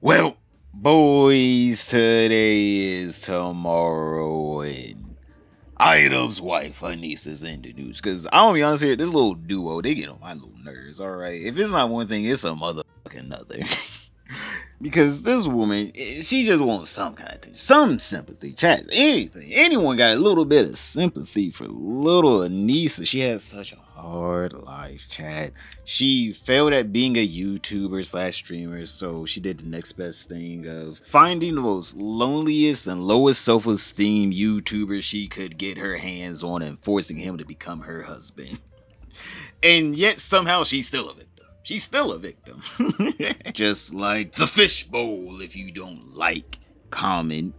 Well, boys, today is tomorrow, and Idubbbz wife, Anisa's in the news. Cause I'm gonna be honest here, this little duo, they get on my little nerves. All right, if it's not one thing, it's a motherfucking other. Because this woman, she just wants some kind of attention, some sympathy, chat, anything. Anyone got a little bit of sympathy for little Anisa. She has such a hard life, chat. She failed at being a YouTuber / streamer, so she did the next best thing of finding the most loneliest and lowest self-esteem YouTuber she could get her hands on and forcing him to become her husband. And yet somehow she's still a victim. She's still a victim. Just like the fishbowl. If you don't like, comment,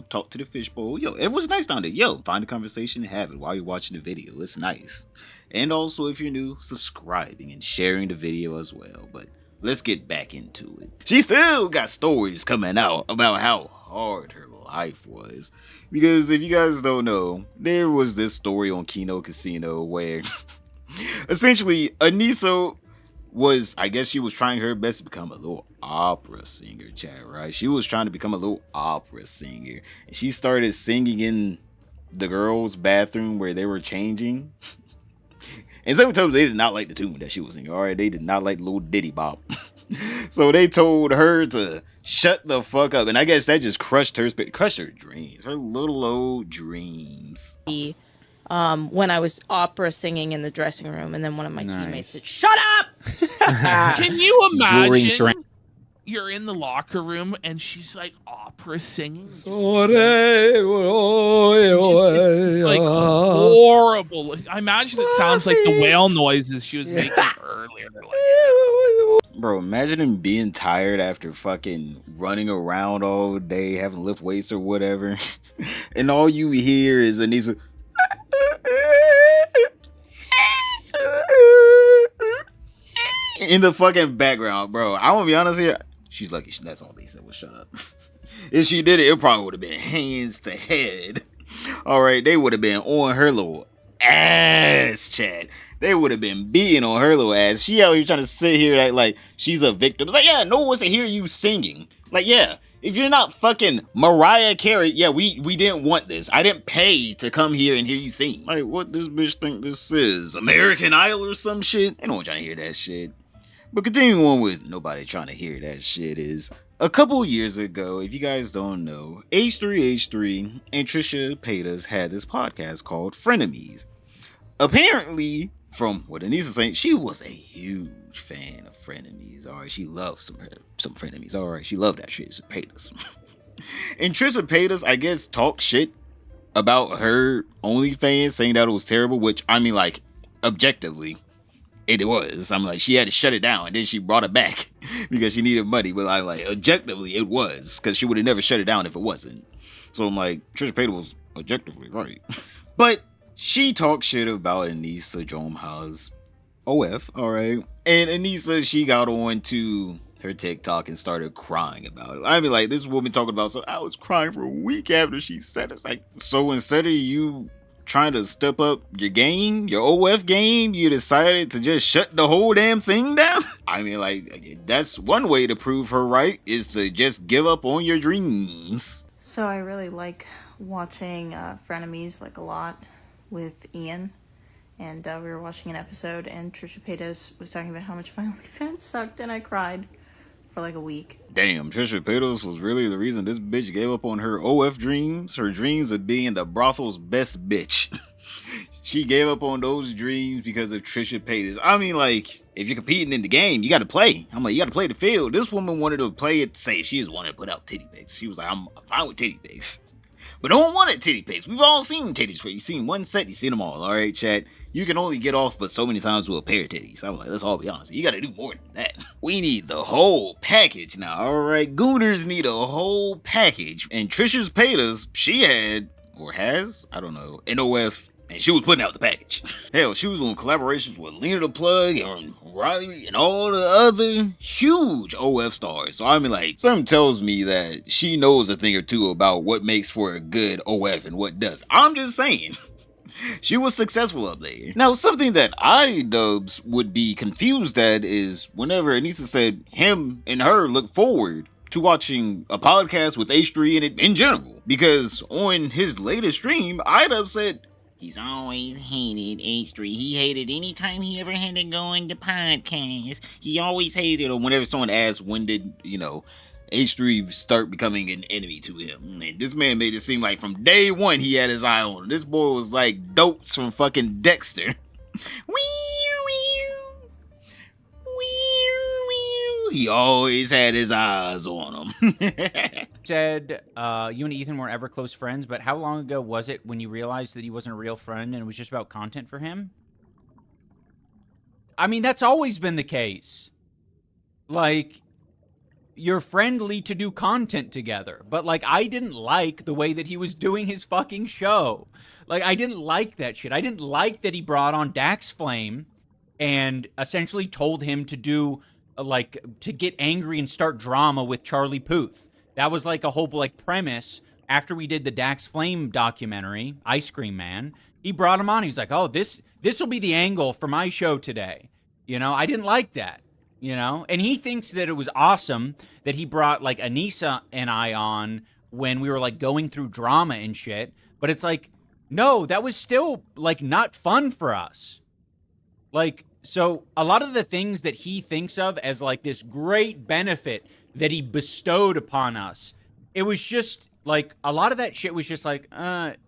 talk to the fishbowl. Everyone's nice down there. Find a conversation and have it while you're watching the video. It's nice. And also, if you're new, subscribing and sharing the video as well. But let's get back into it. She still got stories coming out about how hard her life was. Because if you guys don't know, there was this story on Kino Casino where essentially Anisa was, I guess she was trying her best to become a little opera singer, chat, right? She was trying to become a little opera singer. And she started singing in the girls' bathroom where they were changing. And sometimes they did not like the tune that she was singing, alright? They did not like the little ditty bop. So they told her to shut the fuck up. And I guess that just crushed her dreams. Her little old dreams. When I was opera singing in the dressing room, and then one of my teammates said, "Shut up!" Can you imagine? You're in the locker room and she's like opera singing. Just like horrible. I imagine it sounds like the whale noises she was making earlier. Bro, imagine him being tired after fucking running around all day, having to lift weights or whatever, and all you hear is Anisa in the fucking background, bro. I want to be honest here. She's lucky that's all they said was shut up. If she did it, it probably would have been hands to head. All right, they would have been on her little ass, chat. They would have been beating on her little ass. She out here trying to sit here act like she's a victim. It's like, yeah, no one wants to hear you singing. Like, yeah, if you're not fucking Mariah Carey, yeah, we didn't want this. I didn't pay to come here and hear you sing. Like, what this bitch think this is? American Idol or some shit? Ain't no one trying to hear that shit. But continuing on with nobody trying to hear that shit is, a couple years ago, if you guys don't know, H3H3 and Trisha Paytas had this podcast called Frenemies. Apparently, from what Anisa's saying, she was a huge fan of Frenemies. Alright, she loved some Frenemies. Alright, she loved that shit, so Paytas. And Trisha Paytas, I guess, talked shit about her OnlyFans, saying that it was terrible, which, I mean, like, objectively, it was. I'm like, she had to shut it down, and then she brought it back because she needed money. But I'm like, objectively, it was, because she would have never shut it down if it wasn't. So I'm like, Trisha Paytas was objectively right. But she talked shit about Anisa Jomha's OF, alright? And Anisa, she got on to her TikTok and started crying about it. I mean, like, this woman talking about, so I was crying for a week after she said it. It's like, so instead of you trying to step up your game, your OF game, you decided to just shut the whole damn thing down? I mean, like, that's one way to prove her right, is to just give up on your dreams. So I really like watching Frenemies, like, a lot with Ian. And we were watching an episode, and Trisha Paytas was talking about how much my OnlyFans sucked, and I cried for like a week. Damn, Trisha Paytas was really the reason this bitch gave up on her OF dreams. Her dreams of being the brothel's best bitch. She gave up on those dreams because of Trisha Paytas. I mean, like, if you're competing in the game, you got to play. I'm like, you got to play the field. This woman wanted to play it safe. She just wanted to put out titty pics. She was like, I'm fine with titty pics. But no one wanted titty pics. We've all seen titties. You've seen one set, you've seen them all. All right, chat. You can only get off but so many times with a pair of titties. I'm like, let's all be honest. You got to do more than that. We need the whole package now. All right, Gooners need a whole package. And Trisha's Paytas, she had, or has, I don't know, an OF. And she was putting out the package. Hell, she was on collaborations with Lena the Plug and Riley and all the other huge OF stars. So I mean, like, something tells me that she knows a thing or two about what makes for a good OF and what does. I'm just saying. She was successful up there. Now, something that Idubbbz would be confused at is whenever Anisa said him and her look forward to watching a podcast with H3 in general. Because on his latest stream, Idubbbz said he's always hated H3. He hated any time he ever had to go on the podcast. He always hated, or whenever someone asked when did, H3 start becoming an enemy to him. And this man made it seem like from day one he had his eye on him. This boy was like Dotes from fucking Dexter. He always had his eyes on him. Said you and Ethan weren't ever close friends, but how long ago was it when you realized that he wasn't a real friend and it was just about content for him? I mean, that's always been the case. Like, you're friendly to do content together, but like, I didn't like the way that he was doing his fucking show. Like, I didn't like that shit. I didn't like that he brought on Dax Flame and essentially told him to do, like, to get angry and start drama with Charlie Puth. That was like a whole like premise. After we did the Dax Flame documentary, Ice Cream Man, he brought him on. He was like, oh, this will be the angle for my show today. I didn't like that. And he thinks that it was awesome that he brought like Anisa and I on when we were like going through drama and shit. But it's like, no, that was still like not fun for us. Like, so a lot of the things that he thinks of as like this great benefit that he bestowed upon us, it was just like a lot of that shit was just like it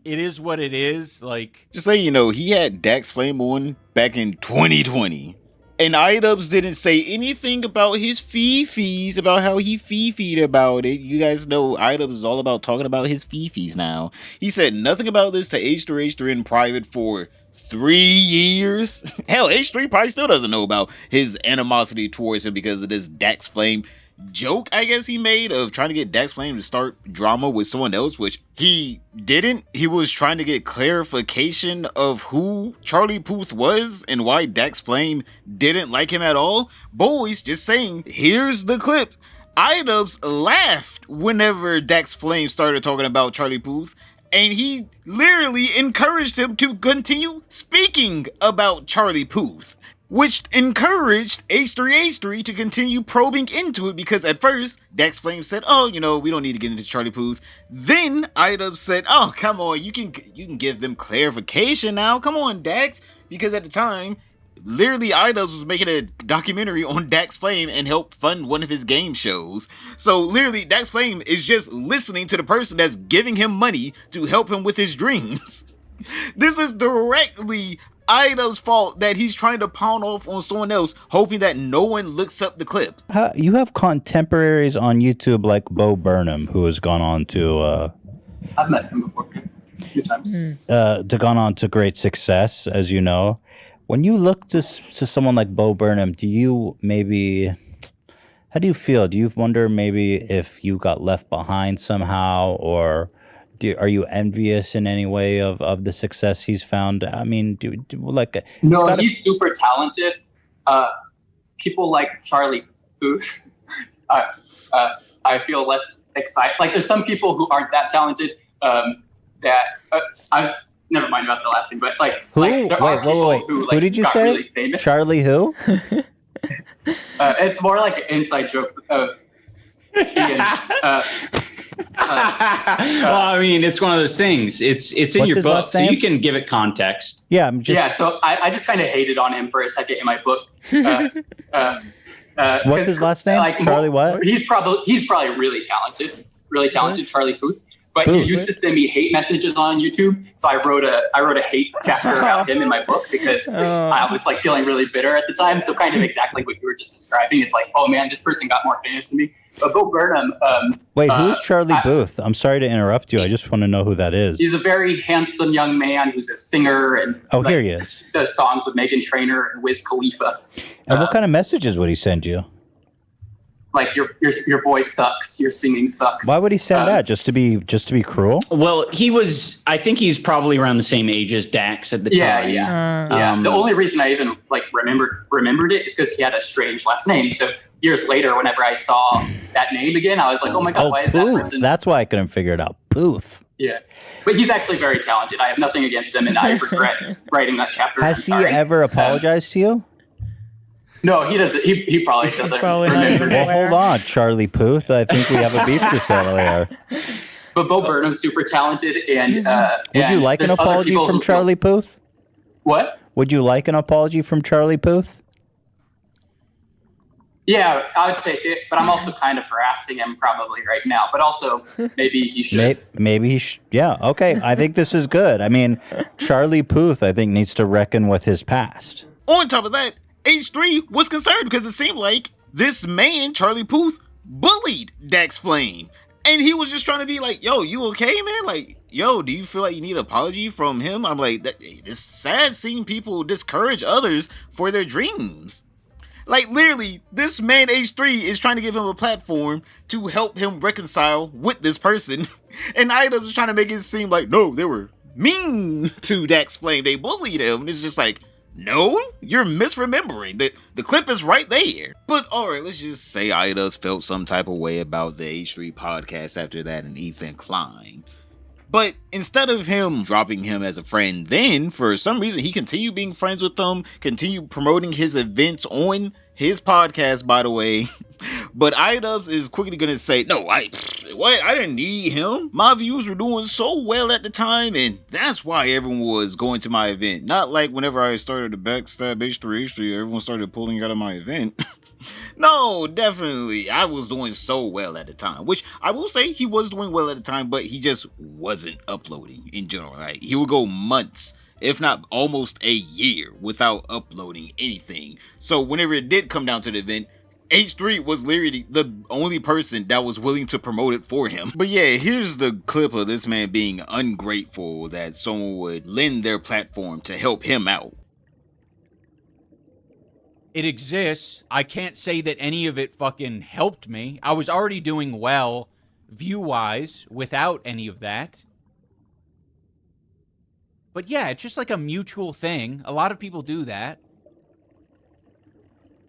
is what it is. Like, just so you know, he had Dax Flame on back in 2020. And Idubbbz didn't say anything about his fee-fees, about how he fee-feed about it. You guys know Idubbbz is all about talking about his fee-fees now. He said nothing about this to H3 in private for 3 years. Hell, H3 probably still doesn't know about his animosity towards him because of this Dax Flame joke, I guess he made, of trying to get Dax Flame to start drama with someone else, which he didn't. He was trying to get clarification of who Charlie Puth was and why Dax Flame didn't like him at all. Boys, just saying, here's the clip. Idubbbz laughed whenever Dax Flame started talking about Charlie Puth, and he literally encouraged him to continue speaking about Charlie Puth, which encouraged H3 to continue probing into it, because at first, Dax Flame said, oh, we don't need to get into Charlie Puth. Then Idubbbz said, oh, come on, you can give them clarification now. Come on, Dax. Because at the time, literally Idubbbz was making a documentary on Dax Flame and helped fund one of his game shows. So literally, Dax Flame is just listening to the person that's giving him money to help him with his dreams. This is directly Idubbbz's fault that he's trying to pound off on someone else, hoping that no one looks up the clip. You have contemporaries on YouTube like Bo Burnham, who has gone on to I've met him before a few times. Gone on to great success, as you know. When you look to someone like Bo Burnham, how do you feel? Do you wonder maybe if you got left behind somehow, or are you envious in any way of the success he's found? I mean, no, he's super talented. People like Charlie Puth, I feel less excited. Like, there's some people who aren't that talented. I've never mind about the last thing, but like, who? There are people who who did you got say? Really famous. Charlie who? It's more like an inside joke of Ian. Well, I mean, it's one of those things. It's in your book, so you can give it context. Yeah, so I just kind of hated on him for a second in my book. What's his last name? Like, Charlie what? He's probably really talented, Charlie Puth. But he used to send me hate messages on YouTube, so I wrote a hate chapter about him in my book because I was like feeling really bitter at the time. So kind of exactly what you were just describing. It's like, oh man, this person got more famous than me. But Bo Burnham. Wait, who's Charlie Puth? I'm sorry to interrupt you. I just want to know who that is. He's a very handsome young man who's a singer and here he is. Does songs with Meghan Trainor and Wiz Khalifa. And what kind of messages would he send you? Like, your voice sucks, your singing sucks. Why would he send that? Just to be cruel? Well, I think he's probably around the same age as Dax at the time. Yeah. The only reason I even remembered it is because he had a strange last name. So years later, whenever I saw that name again, I was like, oh my God, why is that person? That's why I couldn't figure it out. Puth. Yeah. But he's actually very talented. I have nothing against him, and I regret writing that chapter. Has he ever apologized to you? No, he doesn't. He probably doesn't remember. Well, hold on, Charlie Puth. I think we have a beef to settle here. But Bo Burnham's super talented, and would you like an apology from Charlie Puth? What? Would you like an apology from Charlie Puth? Yeah, I would take it, but I'm also kind of harassing him probably right now. But also, maybe he should. Maybe he should. Yeah, okay. I think this is good. I mean, Charlie Puth, I think, needs to reckon with his past. On top of that, H3 was concerned because it seemed like this man, Charlie Puth, bullied Dax Flame. And he was just trying to be like, yo, you okay, man? Like, yo, do you feel like you need an apology from him? I'm like, it's sad seeing people discourage others for their dreams. Like, literally, this man, H3, is trying to give him a platform to help him reconcile with this person. And Idubbbz is trying to make it seem like, no, they were mean to Dax Flame. They bullied him. And it's just like, no, you're misremembering. The clip is right there. But, alright, let's just say Idubbbz felt some type of way about the H3 podcast after that and Ethan Klein. But instead of him dropping him as a friend, then for some reason he continued being friends with them, continued promoting his events on his podcast, by the way. But Idubbbz is quickly gonna say, no, I didn't need him. My views were doing so well at the time, and that's why everyone was going to my event. Not like whenever I started to backstab H3, everyone started pulling out of my event. No, definitely. I was doing so well at the time, which I will say he was doing well at the time, but he just wasn't uploading in general. Right? He would go months, if not almost a year, without uploading anything. So whenever it did come down to the event, H3 was literally the only person that was willing to promote it for him. But yeah, here's the clip of this man being ungrateful that someone would lend their platform to help him out. It exists. I can't say that any of it fucking helped me. I was already doing well view-wise without any of that. But yeah, it's just like a mutual thing. A lot of people do that.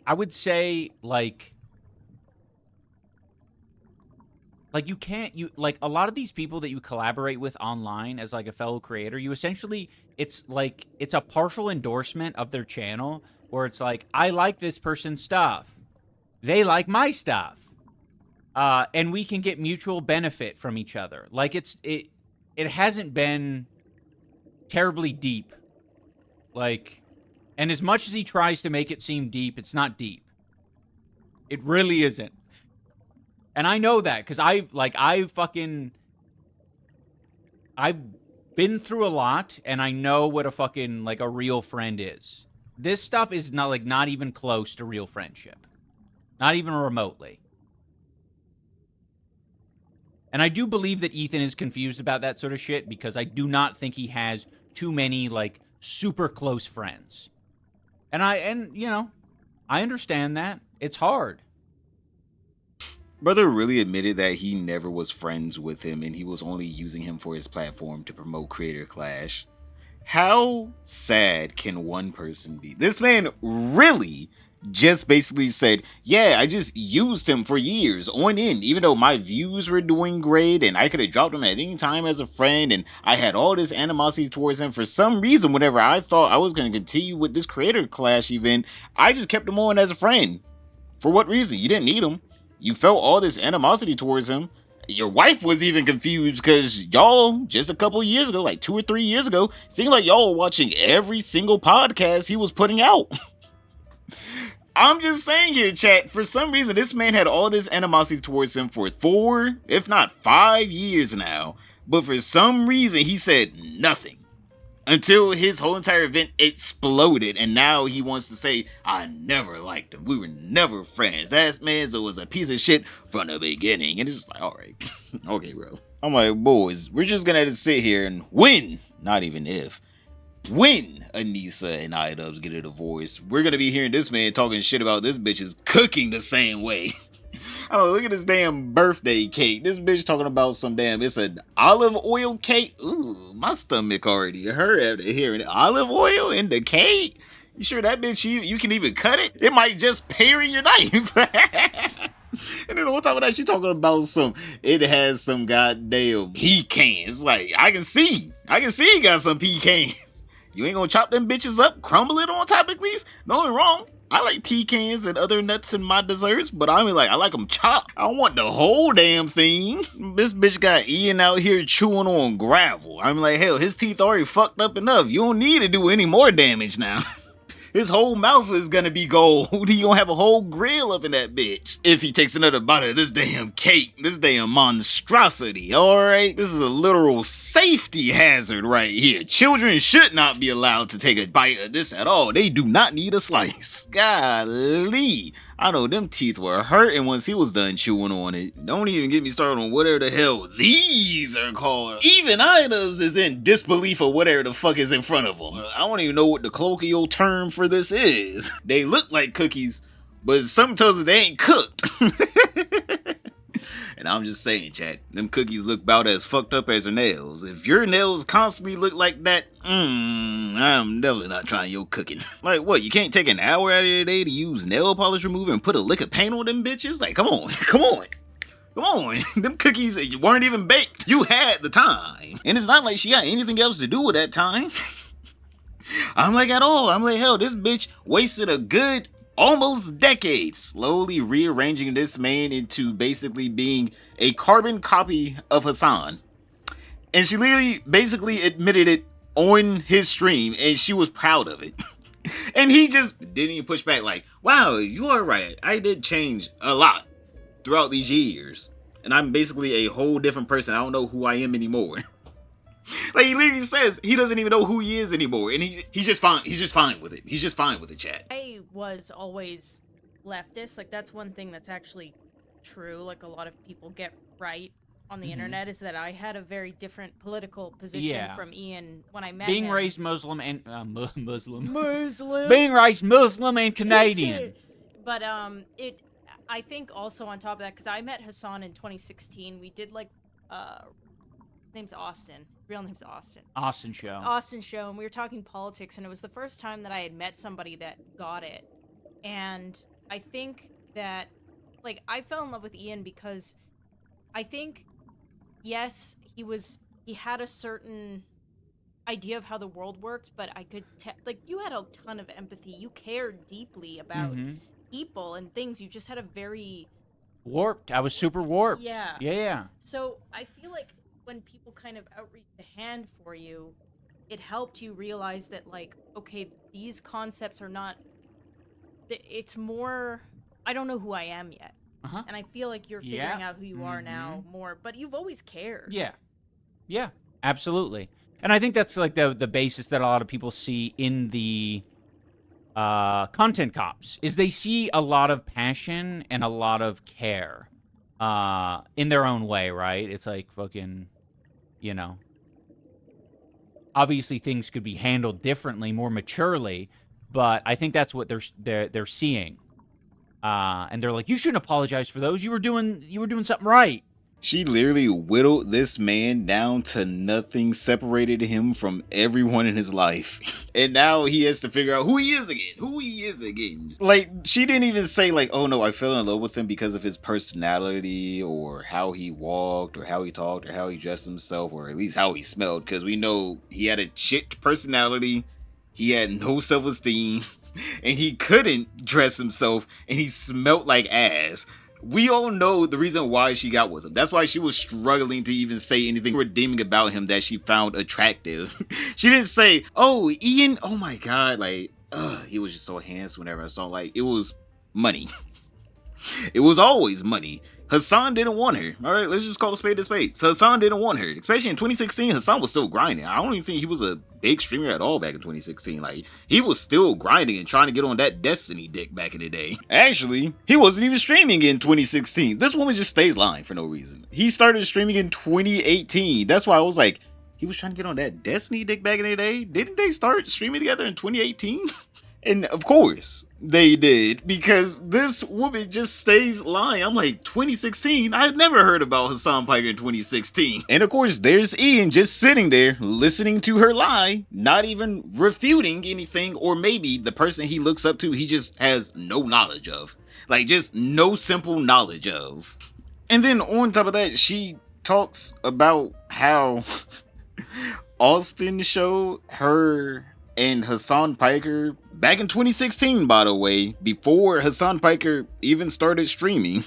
I would say, like a lot of these people that you collaborate with online as like a fellow creator, you essentially, it's a partial endorsement of their channel, where it's like, I like this person's stuff, they like my stuff, and we can get mutual benefit from each other. Like it hasn't been terribly deep, like, and as much as he tries to make it seem deep, it's not deep. It really isn't. And I know that because I've been through a lot, and I know what a fucking, like, a real friend is. This stuff is not even close to real friendship. Not even remotely. And I do believe that Ethan is confused about that sort of shit, because I do not think he has too many, like, super close friends. And you know, I understand that. It's hard. Brother really admitted that he never was friends with him and he was only using him for his platform to promote Creator Clash. How sad can one person be? This man really just basically said, yeah, I just used him for years on end, even though my views were doing great and I could have dropped him at any time as a friend, and I had all this animosity towards him. For some reason, whenever I thought I was going to continue with this Creator Clash event, I just kept him on as a friend. For what reason? You didn't need him. You felt all this animosity towards him. Your wife was even confused because y'all, just a couple years ago, like 2 or 3 years ago, seemed like y'all were watching every single podcast he was putting out. I'm just saying here, chat, for some reason, this man had all this animosity towards him for 4, if not 5 years now. But for some reason, he said nothing. Until his whole entire event exploded, and now he wants to say, I never liked him. We were never friends. That man was a piece of shit from the beginning. And it's just like, alright, okay, bro. I'm like, boys, we're just gonna have to sit here and win, not even if, when Anisa and Idubbbz get a divorce, we're gonna be hearing this man talking shit about this bitch is cooking the same way. I don't know, look at this damn birthday cake. This bitch talking about some damn, it's an olive oil cake. Ooh, my stomach already hurt after hearing it. Olive oil in the cake? You sure that bitch, you can even cut it? It might just parry your knife. And then on top of that, she talking about it has some goddamn pecans. Like, I can see it got some pecans. You ain't gonna chop them bitches up, crumble it on top at least? No, you're wrong. I like pecans and other nuts in my desserts, but I like them chopped. I want the whole damn thing. This bitch got Ian out here chewing on gravel. I'm like, hell, his teeth already fucked up enough. You don't need to do any more damage now. His whole mouth is gonna be gold. He gonna have a whole grill up in that bitch. If he takes another bite of this damn cake, this damn monstrosity, alright? This is a literal safety hazard right here. Children should not be allowed to take a bite of this at all. They do not need a slice. Golly. I know them teeth were hurting once he was done chewing on it. Don't even get me started on whatever the hell these are called. Even Idubbbz is in disbelief of whatever the fuck is in front of him. I don't even know what the colloquial term for this is. They look like cookies, but sometimes they ain't cooked. And I'm just saying, chat, them cookies look about as fucked up as her nails. If your nails constantly look like that, I'm definitely not trying your cooking. Like, what, you can't take an hour out of your day to use nail polish remover and put a lick of paint on them bitches? Like, come on. Them cookies weren't even baked. You had the time. And it's not like she got anything else to do with that time. I'm like, at all. I'm like, hell, this bitch wasted a good almost decades slowly rearranging this man into basically being a carbon copy of Hassan. And she literally basically admitted it on his stream, and she was proud of it. And he just didn't even push back like, wow, you are right. I did change a lot throughout these years. And I'm basically a whole different person. I don't know who I am anymore. Like, he literally says he doesn't even know who he is anymore, and he's just fine. He's just fine with it. He's just fine with it, chat. I was always leftist. Like, that's one thing that's actually true. Like, a lot of people get right on the internet is that I had a very different political position from Ian when I met him. Being raised Muslim and being raised Muslim and Canadian. But I think also on top of that, because I met Hassan in 2016. We did like name's Austin. Real name's Austin. Austin show, and we were talking politics, and it was the first time that I had met somebody that got it. And I think that, like, I fell in love with Ian because I think, yes, he had a certain idea of how the world worked, but I could like, you had a ton of empathy. You cared deeply about people and things. You just had a very warped. I was super warped. Yeah. So I feel like when people kind of outreach a hand for you, it helped you realize that, like, okay, these concepts are not, it's more, I don't know who I am yet. And I feel like you're figuring out who you are now more, but you've always cared. Yeah, absolutely. And I think that's like the basis that a lot of people see in the content cops, is they see a lot of passion and a lot of care in their own way, right? It's like fucking, you know, obviously things could be handled differently, more maturely, but I think that's what they're seeing. And they're like, you shouldn't apologize for those. You were doing something right. She literally whittled this man down to nothing, separated him from everyone in his life. And now he has to figure out who he is again. Like, she didn't even say, like, oh no, I fell in love with him because of his personality, or how he walked, or how he talked, or how he dressed himself, or at least how he smelled. Because we know he had a shit personality, he had no self-esteem, and he couldn't dress himself, and he smelled like ass. We all know the reason why she got with him. That's why she was struggling to even say anything redeeming about him that she found attractive. She didn't say, oh, Ian, oh my god, like, he was just so handsome whenever I saw him. Like, it was money. It was always money. Hassan didn't want her. All right, let's just call a spade a spade. So Hassan didn't want her. Especially in 2016, Hassan was still grinding. I don't even think he was a big streamer at all back in 2016. Like, he was still grinding and trying to get on that Destiny dick back in the day. Actually, he wasn't even streaming in 2016. This woman just stays lying for no reason. He started streaming in 2018. That's why I was like, he was trying to get on that Destiny dick back in the day? Didn't they start streaming together in 2018? And of course they did, because this woman just stays lying. I'm like, 2016? I had never heard about Hassan Piker in 2016. And of course, there's Ian just sitting there listening to her lie, not even refuting anything, or maybe the person he looks up to, he just has no knowledge of. Like, just no simple knowledge of. And then on top of that, she talks about how Austin showed her and Hassan Piker back in 2016, by the way, before Hassan Piker even started streaming,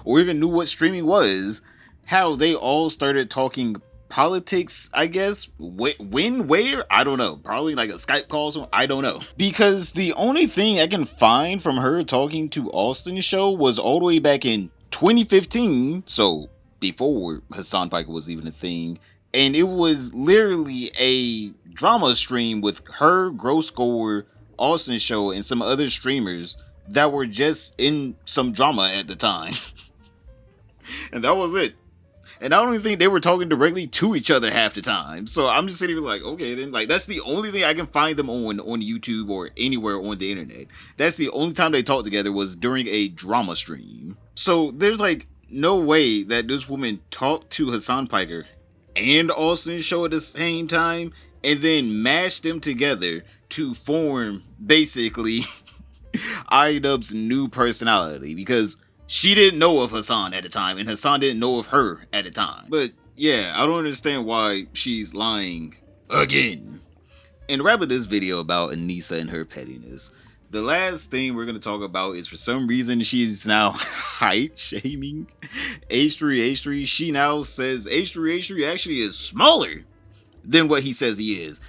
or even knew what streaming was, how they all started talking politics, I guess. When, where? I don't know. Probably like a Skype call, so I don't know. Because the only thing I can find from her talking to Austin's show was all the way back in 2015, so before Hassan Piker was even a thing. And it was literally a drama stream with her, Gross Score, Austin's show, and some other streamers that were just in some drama at the time. And that was it. And I don't even think they were talking directly to each other half the time. So I'm just sitting here like, okay, then like that's the only thing I can find them on YouTube or anywhere on the internet. That's the only time they talked together was during a drama stream. So there's like no way that this woman talked to Hassan Piker and Austin's show at the same time and then mashed them together to form basically Idubbbb's new personality, because she didn't know of Hassan at the time, and Hassan didn't know of her at the time. But yeah, I don't understand why she's lying again. And to wrap up this video about Anisa and her pettiness, the last thing we're going to talk about is for some reason she's now height shaming H3. She now says H3 actually is smaller than what he says he is.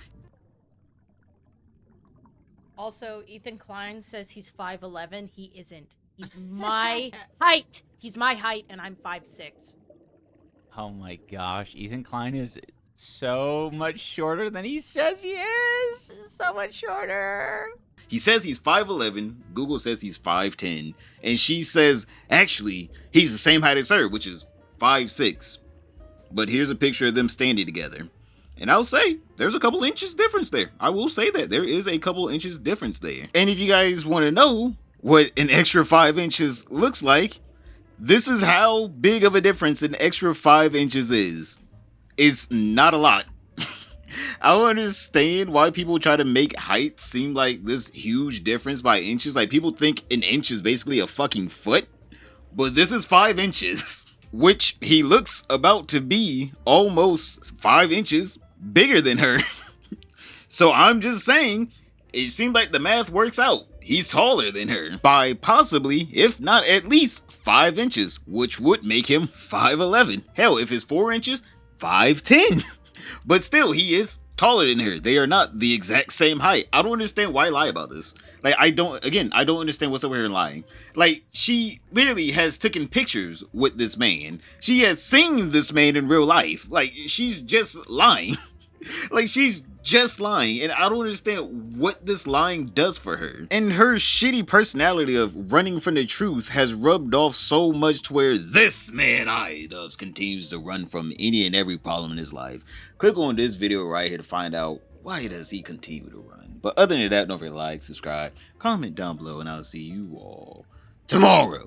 Also, Ethan Klein says he's 5'11". He isn't. He's my height. He's my height, and I'm 5'6". Oh my gosh, Ethan Klein is so much shorter than he says he is. So much shorter. He says he's 5'11", Google says he's 5'10", and she says, actually, he's the same height as her, which is 5'6". But here's a picture of them standing together. And I'll say, there's a couple inches difference there. I will say that. There is a couple inches difference there. And if you guys want to know what an extra 5 inches looks like, this is how big of a difference an extra 5 inches is. It's not a lot. I don't understand why people try to make height seem like this huge difference by inches. Like, people think an inch is basically a fucking foot, but this is 5 inches, which he looks about to be almost 5 inches bigger than her. So I'm just saying, it seems like the math works out. He's taller than her by possibly, if not at least, 5 inches, which would make him 5'11". Hell, if it's 4 inches, 5'10". But still, he is taller than her. They are not the exact same height. I don't understand why lie about this. Like, I don't understand what's up with her lying. Like, she literally has taken pictures with this man. She has seen this man in real life. Like, she's just lying. Like, she's just lying, and I don't understand what this lying does for her. And her shitty personality of running from the truth has rubbed off so much to where this man, Idubbbz, continues to run from any and every problem in his life. Click on this video right here to find out why does he continue to run. But other than that, don't forget to like, subscribe, comment down below, and I'll see you all tomorrow.